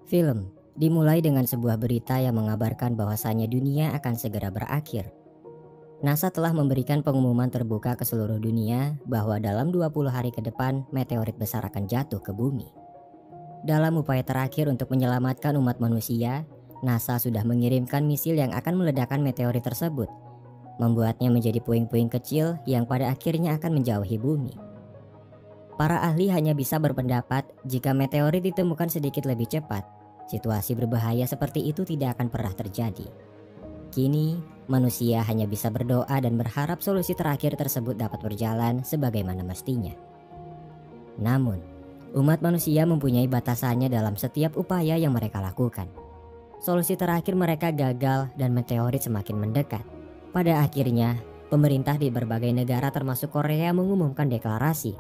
Film dimulai dengan sebuah berita yang mengabarkan bahwasannya dunia akan segera berakhir. NASA telah memberikan pengumuman terbuka ke seluruh dunia bahwa dalam 20 hari ke depan meteorit besar akan jatuh ke bumi. Dalam upaya terakhir untuk menyelamatkan umat manusia, NASA sudah mengirimkan misil yang akan meledakkan meteorit tersebut, membuatnya menjadi puing-puing kecil yang pada akhirnya akan menjauhi bumi. Para ahli hanya bisa berpendapat jika meteorit ditemukan sedikit lebih cepat, situasi berbahaya seperti itu tidak akan pernah terjadi. Kini, manusia hanya bisa berdoa dan berharap solusi terakhir tersebut dapat berjalan sebagaimana mestinya. Namun, umat manusia mempunyai batasannya dalam setiap upaya yang mereka lakukan. Solusi terakhir mereka gagal dan meteorit semakin mendekat. Pada akhirnya, pemerintah di berbagai negara termasuk Korea mengumumkan deklarasi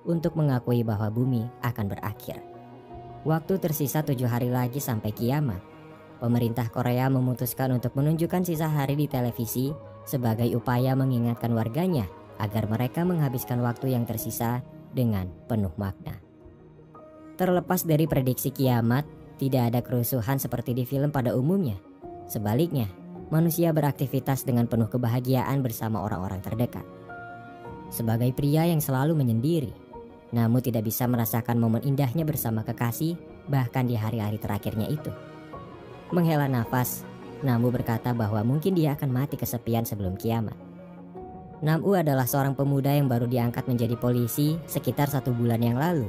untuk mengakui bahwa bumi akan berakhir. Waktu tersisa 7 hari lagi sampai kiamat. Pemerintah Korea memutuskan untuk menunjukkan sisa hari di televisi sebagai upaya mengingatkan warganya agar mereka menghabiskan waktu yang tersisa dengan penuh makna. Terlepas dari prediksi kiamat, tidak ada kerusuhan seperti di film pada umumnya. Sebaliknya, manusia beraktivitas dengan penuh kebahagiaan bersama orang-orang terdekat. Sebagai pria yang selalu menyendiri, namun tidak bisa merasakan momen indahnya bersama kekasih bahkan di hari-hari terakhirnya itu. Menghela nafas, Namu berkata bahwa mungkin dia akan mati kesepian sebelum kiamat. Namu adalah seorang pemuda yang baru diangkat menjadi polisi sekitar 1 bulan yang lalu.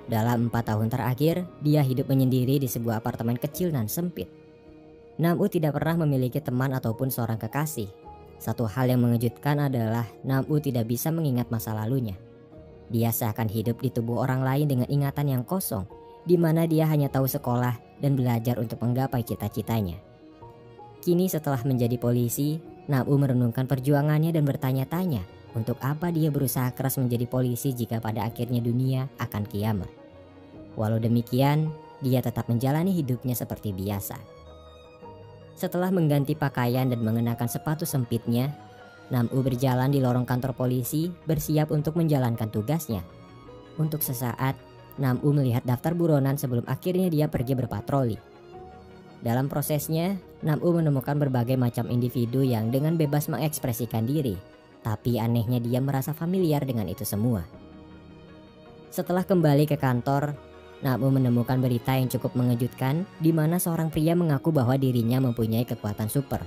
Dalam 4 tahun terakhir, dia hidup menyendiri di sebuah apartemen kecil dan sempit. Namu tidak pernah memiliki teman ataupun seorang kekasih. Satu hal yang mengejutkan adalah Namu tidak bisa mengingat masa lalunya. Dia seakan hidup di tubuh orang lain dengan ingatan yang kosong, di mana dia hanya tahu sekolah dan belajar untuk menggapai cita-citanya. Kini setelah menjadi polisi, Namu merenungkan perjuangannya dan bertanya-tanya untuk apa dia berusaha keras menjadi polisi jika pada akhirnya dunia akan kiamat. Walau demikian, dia tetap menjalani hidupnya seperti biasa. Setelah mengganti pakaian dan mengenakan sepatu sempitnya, Namu berjalan di lorong kantor polisi bersiap untuk menjalankan tugasnya. Untuk sesaat, Namu melihat daftar buronan sebelum akhirnya dia pergi berpatroli. Dalam prosesnya, Namu menemukan berbagai macam individu yang dengan bebas mengekspresikan diri, tapi anehnya dia merasa familiar dengan itu semua. Setelah kembali ke kantor, Namu menemukan berita yang cukup mengejutkan di mana seorang pria mengaku bahwa dirinya mempunyai kekuatan super.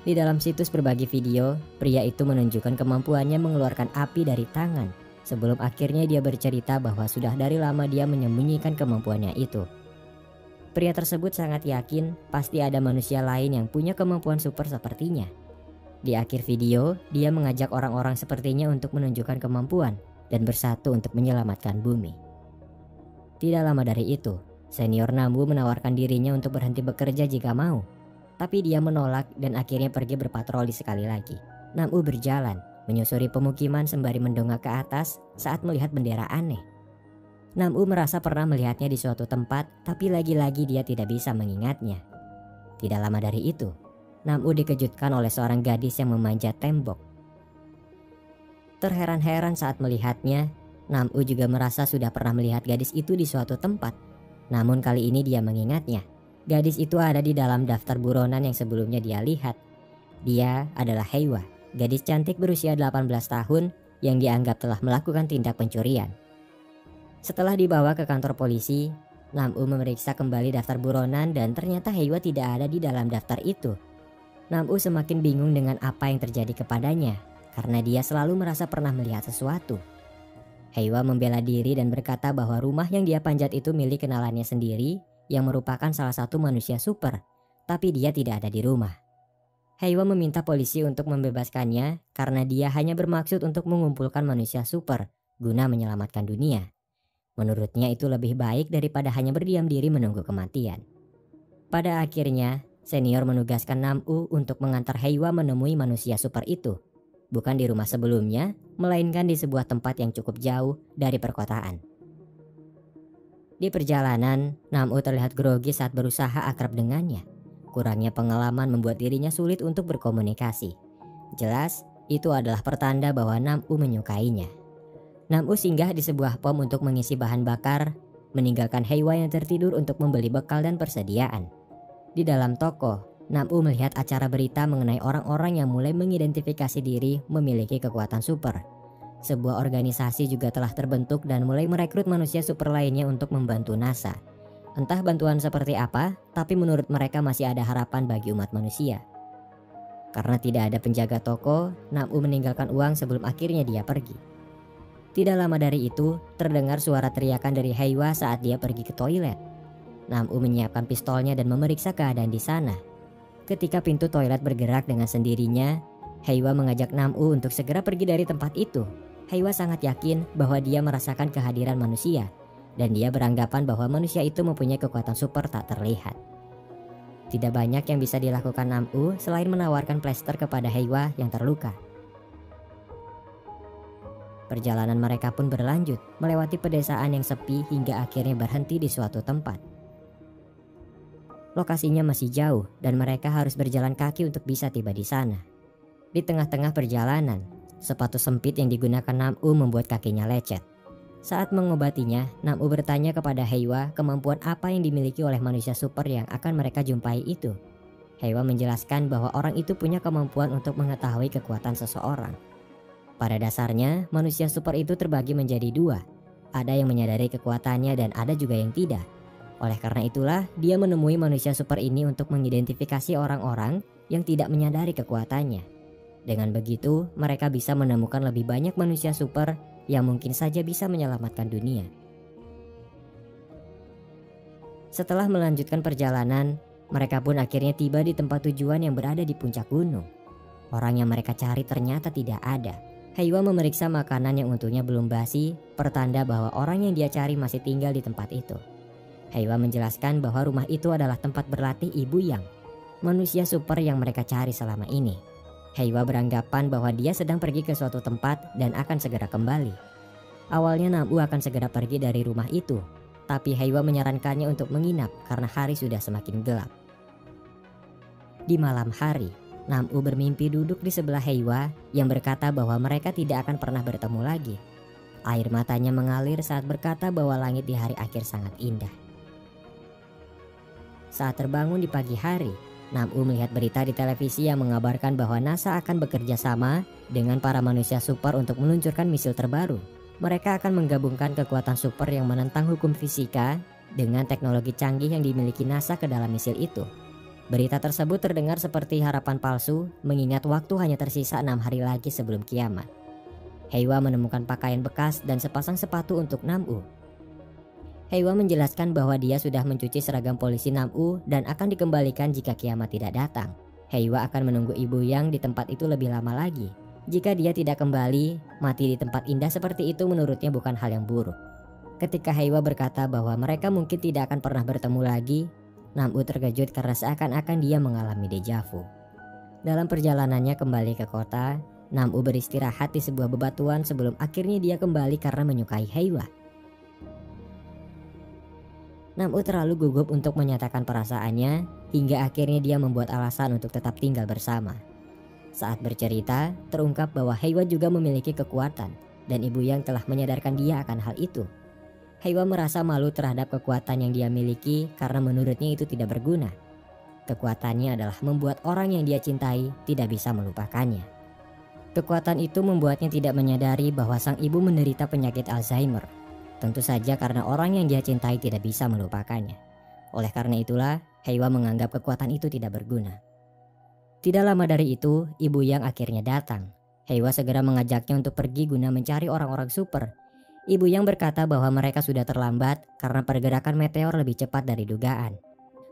Di dalam situs berbagi video, pria itu menunjukkan kemampuannya mengeluarkan api dari tangan. Sebelum akhirnya dia bercerita bahwa sudah dari lama dia menyembunyikan kemampuannya itu. Pria tersebut sangat yakin pasti ada manusia lain yang punya kemampuan super sepertinya. Di akhir video, dia mengajak orang-orang sepertinya untuk menunjukkan kemampuan dan bersatu untuk menyelamatkan bumi. Tidak lama dari itu, senior Namu menawarkan dirinya untuk berhenti bekerja jika mau. Tapi dia menolak dan akhirnya pergi berpatroli sekali lagi. Namu berjalan menyusuri pemukiman sembari mendongak ke atas saat melihat bendera aneh. Namu merasa pernah melihatnya di suatu tempat, tapi lagi-lagi dia tidak bisa mengingatnya. Tidak lama dari itu, Namu dikejutkan oleh seorang gadis yang memanjat tembok. Terheran-heran saat melihatnya, Namu juga merasa sudah pernah melihat gadis itu di suatu tempat. Namun kali ini dia mengingatnya. Gadis itu ada di dalam daftar buronan yang sebelumnya dia lihat. Dia adalah Heiwa, gadis cantik berusia 18 tahun yang dianggap telah melakukan tindak pencurian. Setelah dibawa ke kantor polisi, Namu memeriksa kembali daftar buronan dan ternyata Heiwa tidak ada di dalam daftar itu. Namu semakin bingung dengan apa yang terjadi kepadanya karena dia selalu merasa pernah melihat sesuatu. Heiwa membela diri dan berkata bahwa rumah yang dia panjat itu milik kenalannya sendiri yang merupakan salah satu manusia super, tapi dia tidak ada di rumah. Heiwa meminta polisi untuk membebaskannya karena dia hanya bermaksud untuk mengumpulkan manusia super guna menyelamatkan dunia. Menurutnya itu lebih baik daripada hanya berdiam diri menunggu kematian. Pada akhirnya, senior menugaskan Namu untuk mengantar Heiwa menemui manusia super itu. Bukan di rumah sebelumnya, melainkan di sebuah tempat yang cukup jauh dari perkotaan. Di perjalanan, Namu terlihat grogi saat berusaha akrab dengannya. Kurangnya pengalaman membuat dirinya sulit untuk berkomunikasi. Jelas, itu adalah pertanda bahwa Namu menyukainya. Nam-u singgah di sebuah pom untuk mengisi bahan bakar, meninggalkan Heiwa yang tertidur untuk membeli bekal dan persediaan. Di dalam toko, Nam-u melihat acara berita mengenai orang-orang yang mulai mengidentifikasi diri memiliki kekuatan super. Sebuah organisasi juga telah terbentuk dan mulai merekrut manusia super lainnya untuk membantu NASA. Entah bantuan seperti apa, tapi menurut mereka masih ada harapan bagi umat manusia. Karena tidak ada penjaga toko, Nam-u meninggalkan uang sebelum akhirnya dia pergi. Tidak lama dari itu, terdengar suara teriakan dari Heiwa saat dia pergi ke toilet. Nam-u menyiapkan pistolnya dan memeriksa keadaan di sana. Ketika pintu toilet bergerak dengan sendirinya, Heiwa mengajak Nam-u untuk segera pergi dari tempat itu. Heiwa sangat yakin bahwa dia merasakan kehadiran manusia, dan dia beranggapan bahwa manusia itu mempunyai kekuatan super tak terlihat. Tidak banyak yang bisa dilakukan Nam-u selain menawarkan plester kepada Heiwa yang terluka. Perjalanan mereka pun berlanjut, melewati pedesaan yang sepi hingga akhirnya berhenti di suatu tempat. Lokasinya masih jauh dan mereka harus berjalan kaki untuk bisa tiba di sana. Di tengah-tengah perjalanan, sepatu sempit yang digunakan Nam-u membuat kakinya lecet. Saat mengobatinya, Nam-u bertanya kepada Heiwa kemampuan apa yang dimiliki oleh manusia super yang akan mereka jumpai itu. Heiwa menjelaskan bahwa orang itu punya kemampuan untuk mengetahui kekuatan seseorang. Pada dasarnya, manusia super itu terbagi menjadi dua. Ada yang menyadari kekuatannya dan ada juga yang tidak. Oleh karena itulah, dia menemui manusia super ini untuk mengidentifikasi orang-orang yang tidak menyadari kekuatannya. Dengan begitu, mereka bisa menemukan lebih banyak manusia super yang mungkin saja bisa menyelamatkan dunia. Setelah melanjutkan perjalanan, mereka pun akhirnya tiba di tempat tujuan yang berada di puncak gunung. Orang yang mereka cari ternyata tidak ada. Heiwa memeriksa makanan yang untungnya belum basi, pertanda bahwa orang yang dia cari masih tinggal di tempat itu. Heiwa menjelaskan bahwa rumah itu adalah tempat berlatih Ibu Yang, manusia super yang mereka cari selama ini. Heiwa beranggapan bahwa dia sedang pergi ke suatu tempat dan akan segera kembali. Awalnya Nam-u akan segera pergi dari rumah itu, tapi Heiwa menyarankannya untuk menginap karena hari sudah semakin gelap. Di malam hari, Nam-u bermimpi duduk di sebelah Heiwa yang berkata bahwa mereka tidak akan pernah bertemu lagi. Air matanya mengalir saat berkata bahwa langit di hari akhir sangat indah. Saat terbangun di pagi hari, Nam-u melihat berita di televisi yang mengabarkan bahwa NASA akan bekerja sama dengan para manusia super untuk meluncurkan misil terbaru. Mereka akan menggabungkan kekuatan super yang menentang hukum fisika dengan teknologi canggih yang dimiliki NASA ke dalam misil itu. Berita tersebut terdengar seperti harapan palsu, mengingat waktu hanya tersisa 6 hari lagi sebelum kiamat. Heiwa menemukan pakaian bekas dan sepasang sepatu untuk Nam-u. Heiwa menjelaskan bahwa dia sudah mencuci seragam polisi Nam-u dan akan dikembalikan jika kiamat tidak datang. Heiwa akan menunggu Ibu Yang di tempat itu lebih lama lagi. Jika dia tidak kembali, mati di tempat indah seperti itu menurutnya bukan hal yang buruk. Ketika Heiwa berkata bahwa mereka mungkin tidak akan pernah bertemu lagi, Nam-u terkejut karena seakan-akan dia mengalami dejavu. Dalam perjalanannya kembali ke kota, Nam-u beristirahat di sebuah bebatuan sebelum akhirnya dia kembali karena menyukai Heiwa. Nam-u terlalu gugup untuk menyatakan perasaannya hingga akhirnya dia membuat alasan untuk tetap tinggal bersama. Saat bercerita, terungkap bahwa Heiwa juga memiliki kekuatan dan Ibu Yang telah menyadarkan dia akan hal itu. Heiwa merasa malu terhadap kekuatan yang dia miliki karena menurutnya itu tidak berguna. Kekuatannya adalah membuat orang yang dia cintai tidak bisa melupakannya. Kekuatan itu membuatnya tidak menyadari bahwa sang ibu menderita penyakit Alzheimer. Tentu saja karena orang yang dia cintai tidak bisa melupakannya. Oleh karena itulah, Heiwa menganggap kekuatan itu tidak berguna. Tidak lama dari itu, Ibu Yang akhirnya datang. Heiwa segera mengajaknya untuk pergi guna mencari orang-orang super. Ibu Yang berkata bahwa mereka sudah terlambat karena pergerakan meteor lebih cepat dari dugaan.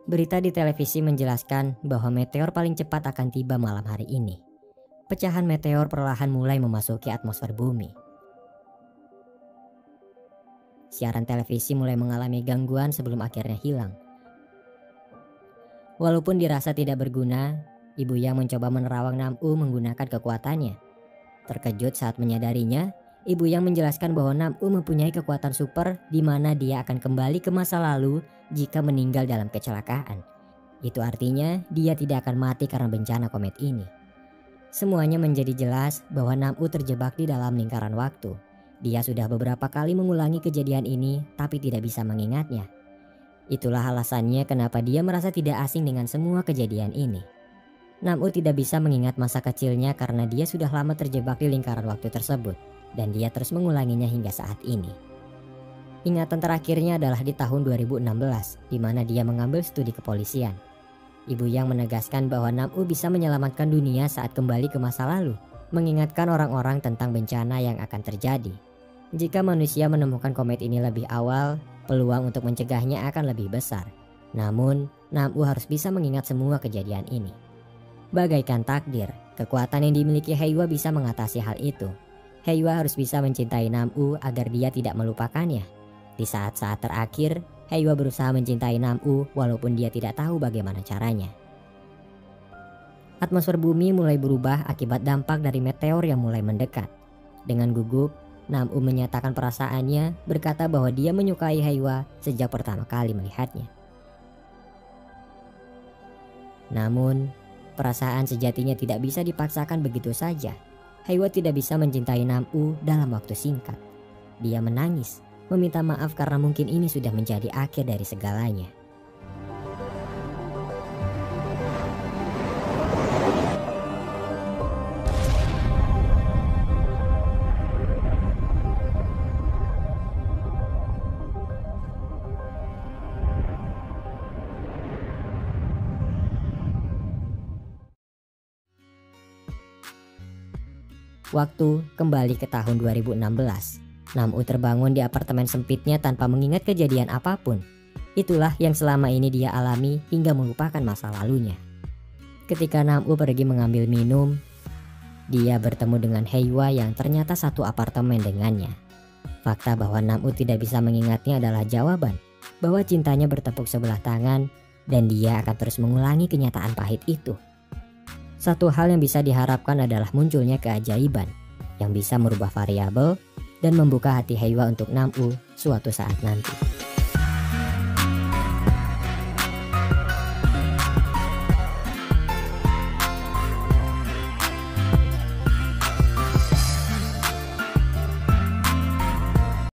Berita di televisi menjelaskan bahwa meteor paling cepat akan tiba malam hari ini. Pecahan meteor perlahan mulai memasuki atmosfer bumi. Siaran televisi mulai mengalami gangguan sebelum akhirnya hilang. Walaupun dirasa tidak berguna, Ibu Yang mencoba menerawang Nam-u menggunakan kekuatannya. Terkejut saat menyadarinya, Ibu Yang menjelaskan bahwa Nam-u mempunyai kekuatan super di mana dia akan kembali ke masa lalu jika meninggal dalam kecelakaan. Itu artinya dia tidak akan mati karena bencana komet ini. Semuanya menjadi jelas bahwa Nam-u terjebak di dalam lingkaran waktu. Dia sudah beberapa kali mengulangi kejadian ini tapi tidak bisa mengingatnya. Itulah alasannya kenapa dia merasa tidak asing dengan semua kejadian ini. Nam-u tidak bisa mengingat masa kecilnya karena dia sudah lama terjebak di lingkaran waktu tersebut dan dia terus mengulanginya hingga saat ini. Ingatan terakhirnya adalah di tahun 2016 di mana dia mengambil studi kepolisian. Ibu Yang menegaskan bahwa Nam-u bisa menyelamatkan dunia saat kembali ke masa lalu, mengingatkan orang-orang tentang bencana yang akan terjadi. Jika manusia menemukan komet ini lebih awal, peluang untuk mencegahnya akan lebih besar. Namun, Nam-u harus bisa mengingat semua kejadian ini. Bagaikan takdir, kekuatan yang dimiliki Heiwa bisa mengatasi hal itu. Heiwa harus bisa mencintai Nam-u agar dia tidak melupakannya. Di saat-saat terakhir, Heiwa berusaha mencintai Nam-u walaupun dia tidak tahu bagaimana caranya. Atmosfer bumi mulai berubah akibat dampak dari meteor yang mulai mendekat. Dengan gugup, Nam-u menyatakan perasaannya, berkata bahwa dia menyukai Heiwa sejak pertama kali melihatnya. Namun, perasaan sejatinya tidak bisa dipaksakan begitu saja. Heiwa tidak bisa mencintai Nam-u dalam waktu singkat. Dia menangis, meminta maaf karena mungkin ini sudah menjadi akhir dari segalanya. Waktu kembali ke tahun 2016. Nam-u terbangun di apartemen sempitnya tanpa mengingat kejadian apapun. Itulah yang selama ini dia alami hingga melupakan masa lalunya. Ketika Nam-u pergi mengambil minum, dia bertemu dengan Heiwa yang ternyata satu apartemen dengannya. Fakta bahwa Nam-u tidak bisa mengingatnya adalah jawaban bahwa cintanya bertepuk sebelah tangan dan dia akan terus mengulangi kenyataan pahit itu. Satu hal yang bisa diharapkan adalah munculnya keajaiban yang bisa merubah variabel dan membuka hati Heiwa untuk Nam-u suatu saat nanti.